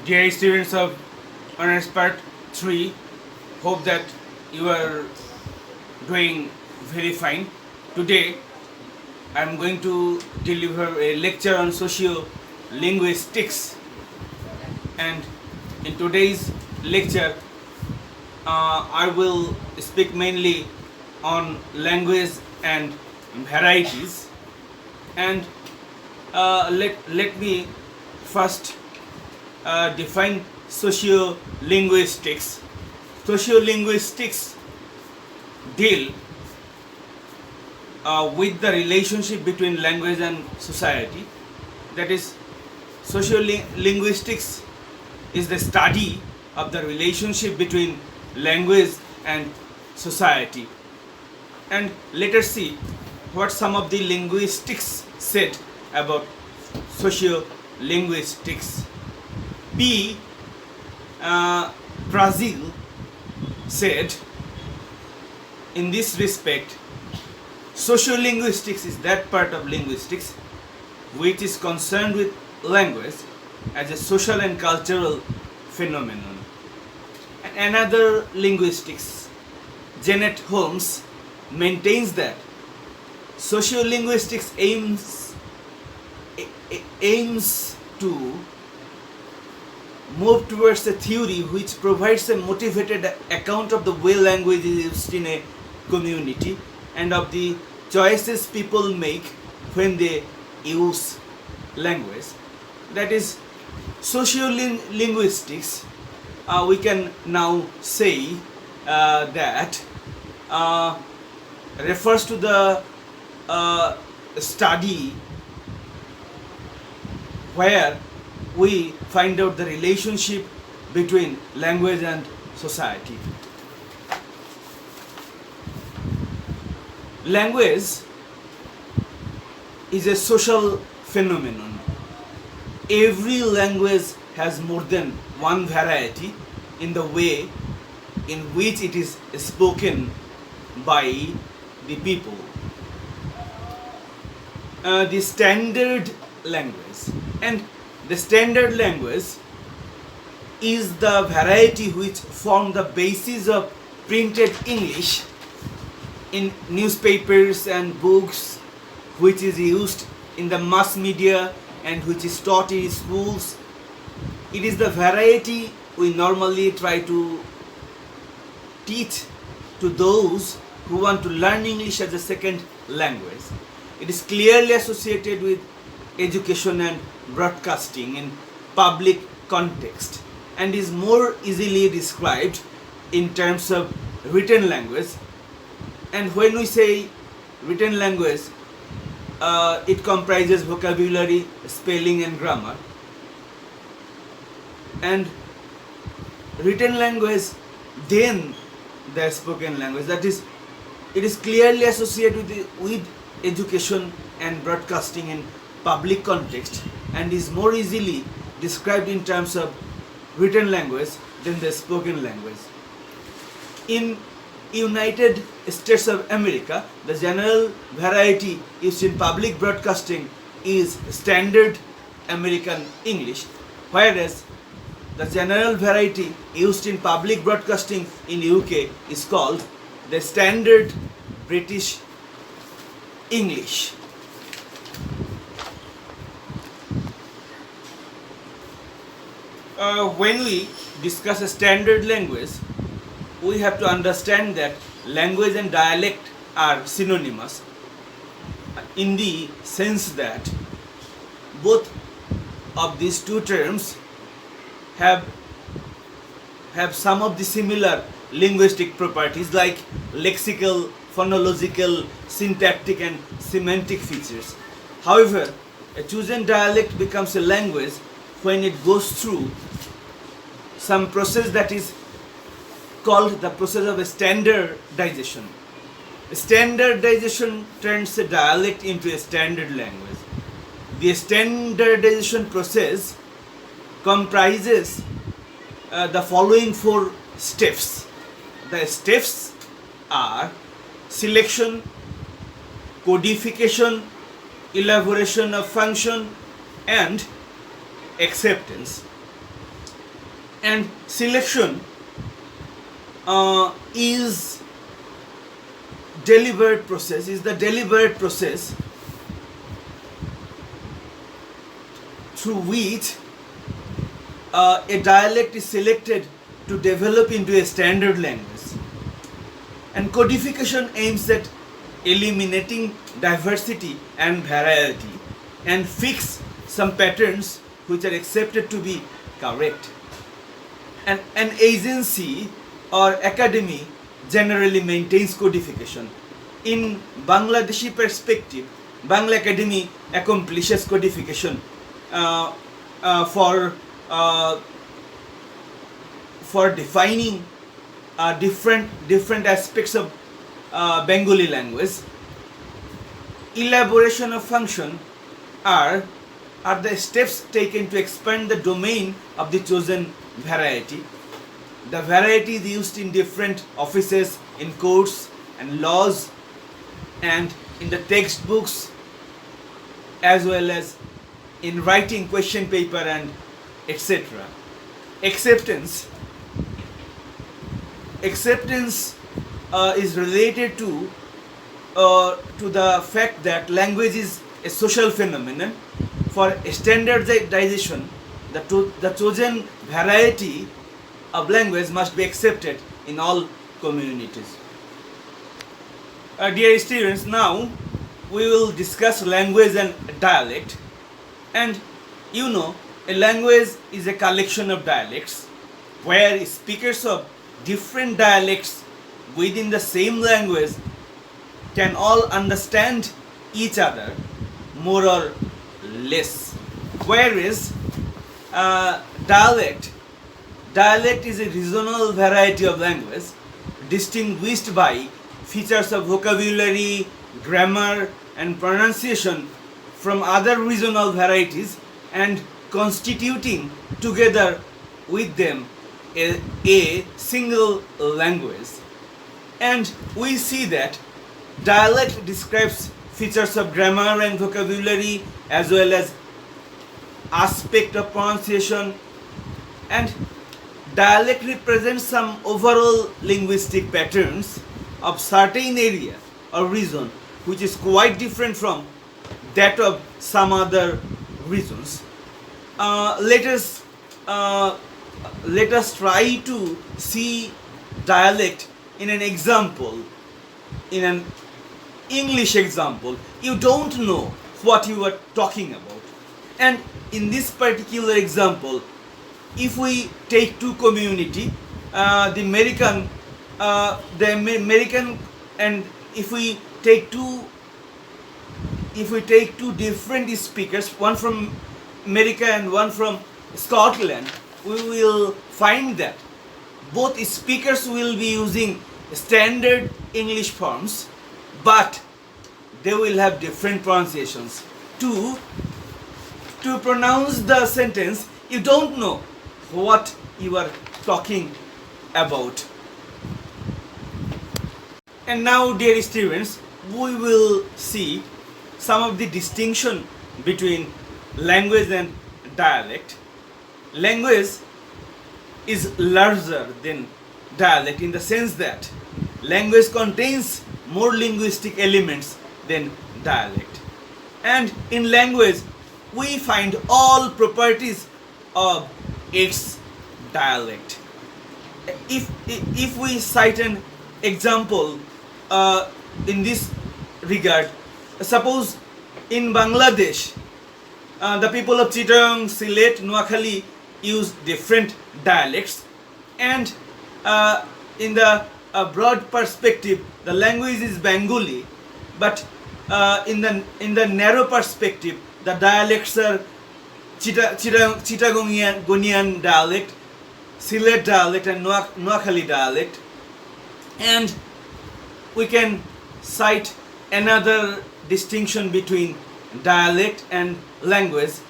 Dear students of Honors Part 3, hope that you are doing very fine. Today I am going to deliver a lecture on sociolinguistics, and in today's lecture I will speak mainly on language and varieties, and let me first define sociolinguistics. Sociolinguistics deal with the relationship between language and society. That is, sociolinguistics is the study of the relationship between language and society. And let us see what some of the linguistics said about sociolinguistics. P. Brazil said, in this respect, sociolinguistics is that part of linguistics which is concerned with language as a social and cultural phenomenon. And another linguistics, Janet Holmes, maintains that sociolinguistics aims to move towards a theory which provides a motivated account of the way language is used in a community and of the choices people make when they use language. That is, sociolinguistics, we can now say that refers to the study where we find out the relationship between language and society. Language is a social phenomenon. Every language has more than one variety in the way in which it is spoken by the people. The standard language, and the standard language is the variety which form the basis of printed English in newspapers and books, which is used in the mass media and which is taught in schools. It is the variety we normally try to teach to those who want to learn English as a second language. It is clearly associated with education and broadcasting in public context and is more easily described in terms of written language. And when we say written language, it comprises vocabulary, spelling and grammar. And written language, then the spoken language. That is, it is clearly associated with education and broadcasting in public context and is more easily described in terms of written language than the spoken language. In United States of America, the general variety used in public broadcasting is standard American English, whereas the general variety used in public broadcasting in UK is called the standard British English. When we discuss a standard language, we have to understand that language and dialect are synonymous in the sense that both of these two terms have some of the similar linguistic properties like lexical, phonological, syntactic and semantic features. However, a chosen dialect becomes a language when it goes through some process that is called the process of standardization. Standardization turns a dialect into a standard language. The standardization process comprises the following 4 steps. The steps are selection, codification, elaboration of function, and acceptance. And selection is the deliberate process through which a dialect is selected to develop into a standard language. And codification aims at eliminating diversity and variety and fix some patterns which are accepted to be correct. And an agency or academy generally maintains codification. In Bangladeshi perspective, Bangla Academy accomplishes codification for defining different aspects of Bengali language. Elaboration of function are the steps taken to expand the domain of the chosen variety. The variety is used in different offices, in courts and laws, and in the textbooks, as well as in writing question paper and etc. Acceptance is related to the fact that language is a social phenomenon. For standardization, the chosen variety of language must be accepted in all communities. Dear students, now we will discuss language and dialect. And you know, a language is a collection of dialects where speakers of different dialects within the same language can all understand each other more or less. Whereas dialect is a regional variety of language distinguished by features of vocabulary, grammar, and pronunciation from other regional varieties and constituting together with them a single language. And we see that dialect describes features of grammar and vocabulary as well as aspect of pronunciation, and dialect represents some overall linguistic patterns of certain area or region which is quite different from that of some other regions. Let us try to see dialect in an example, in an English example. You don't know what you are talking about. And in this particular example, if we take two community, the American, and if we take two different speakers, one from America and one from Scotland, we will find that both speakers will be using standard English forms, but they will have different pronunciations. To pronounce the sentence, you don't know what you are talking about. And now, dear students, we will see some of the distinction between language and dialect. Language is larger than dialect in the sense that language contains more linguistic elements than dialect. And in language, we find all properties of its dialect. If we cite an example in this regard, suppose in Bangladesh, the people of Chittagong, Sylhet, Noakhali use different dialects, and in the broad perspective, the language is Bengali, but in the narrow perspective, the dialects are Chittagonian dialect, Sylhet dialect, and Noakhali dialect. And we can cite another distinction between dialect and language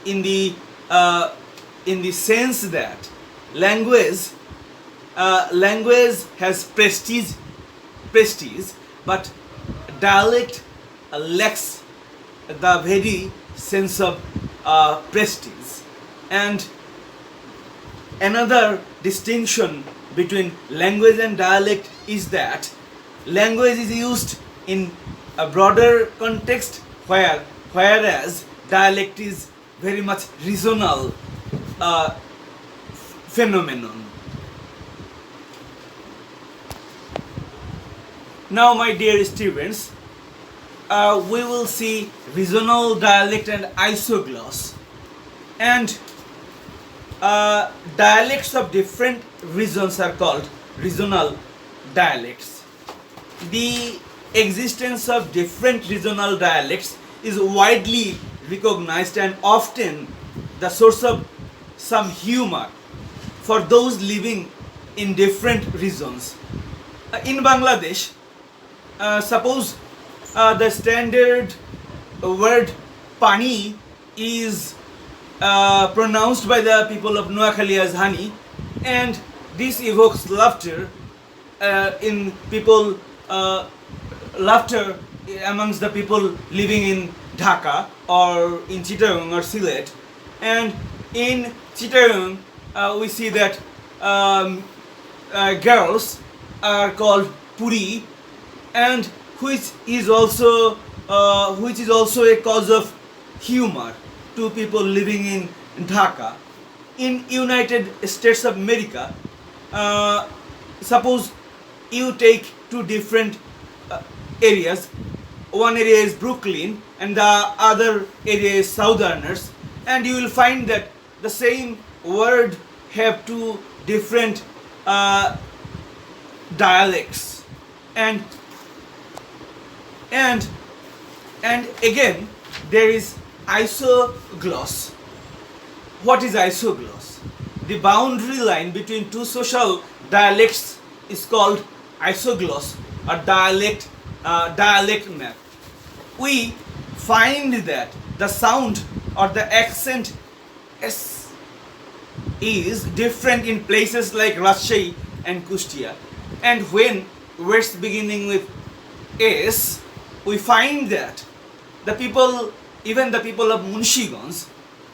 in the sense that language has prestige, but dialect lacks the very sense of prestige. And another distinction between language and dialect is that language is used in a broader context, whereas dialect is very much regional phenomenon. Now, my dear students, we will see regional dialect and isogloss. And dialects of different regions are called regional dialects. The existence of different regional dialects is widely recognized and often the source of some humor for those living in different regions. In Bangladesh, suppose the standard word pani is pronounced by the people of Noakhali as honey, and this evokes laughter in people, laughter amongst the people living in Dhaka or in Chittagong or Sylhet. And in Chittagong, we see that girls are called puri, and which is also a cause of humor to people living in Dhaka. In United States of America, suppose you take two different areas. One area is Brooklyn and the other area is Southerners, and you will find that the same word have two different dialects. And again there is isogloss. What is isogloss? The boundary line between two social dialects is called isogloss or dialect map. We find that the sound or the accent S is different in places like Rajshahi and Kustia, and when words beginning with S, we find that the people, even the people of Munshigans,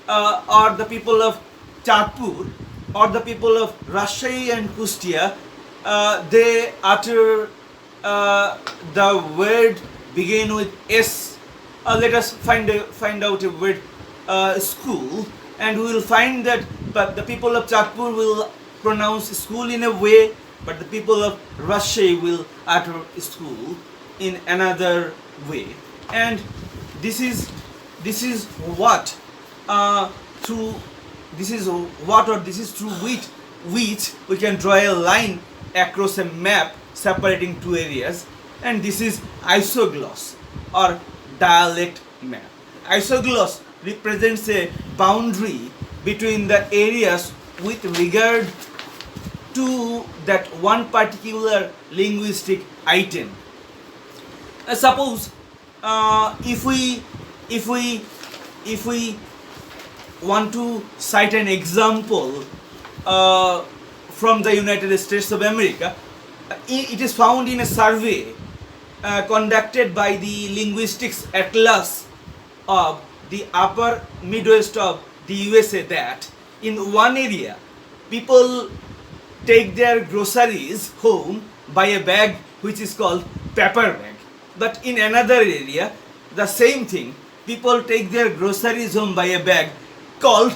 or the people of Chatpur, or the people of Rajshahi and Kustia, they utter the word begin with S. Let us find out a word school, and we will find that the people of Chatpur will pronounce school in a way, but the people of Rajshahi will utter school in another way. And this is what through which we can draw a line across a map separating two areas, and this is isogloss or dialect map. Isogloss represents a boundary between the areas with regard to that one particular linguistic item. Suppose if we want to cite an example from the United States of America, it is found in a survey conducted by the Linguistics Atlas of the upper Midwest of the USA that in one area people take their groceries home by a bag which is called paper bag, but in another area the same thing, people take their groceries home by a bag called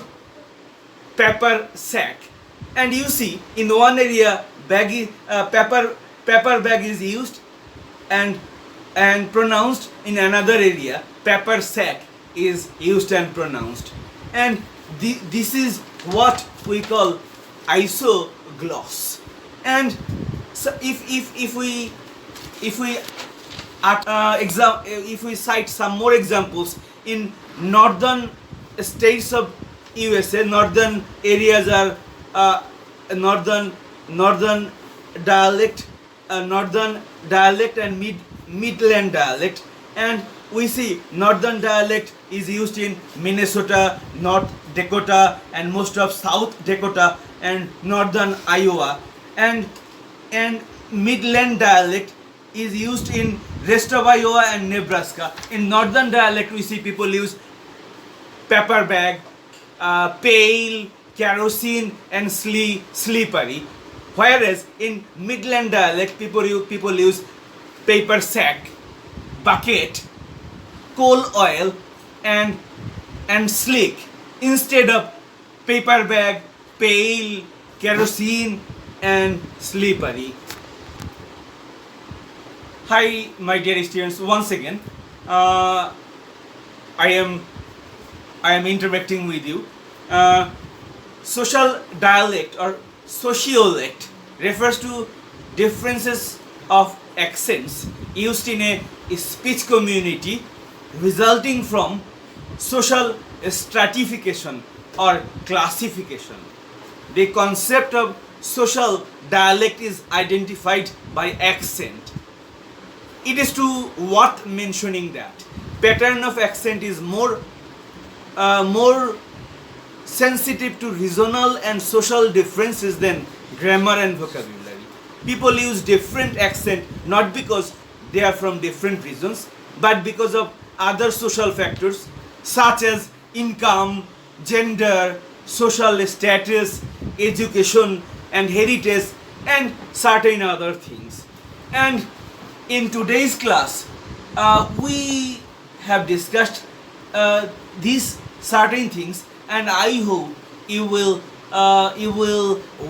paper sack. And you see in one area paper bag is used and pronounced, in another area paper sack is used and pronounced. And this is what we call isogloss. And so if we cite some more examples, in northern states of USA, northern areas are northern dialect and midland dialect, and we see northern dialect is used in Minnesota, North Dakota, and most of South Dakota and northern Iowa, and midland dialect is used in rest of Iowa and Nebraska. In northern dialect, we see people use paper bag, pail, kerosene, and slippery. Whereas in Midland dialect, people use paper sack, bucket, coal oil, and slick instead of paper bag, pail, kerosene, and slippery. Hi, my dear students. Once again, I am interacting with you. Social dialect or sociolect refers to differences of accents used in a speech community resulting from social stratification or classification. The concept of social dialect is identified by accent. It is worth mentioning that pattern of accent is more sensitive to regional and social differences than grammar and vocabulary. People use different accent not because they are from different regions, but because of other social factors such as income, gender, social status, education, and heritage, and certain other things. And in today's class, we have discussed these certain things, and I hope you will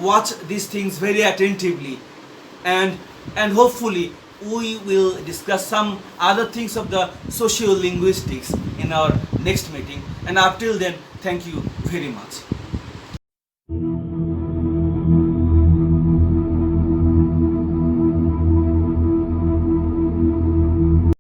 watch these things very attentively, and hopefully we will discuss some other things of the sociolinguistics in our next meeting. And up till then, thank you very much.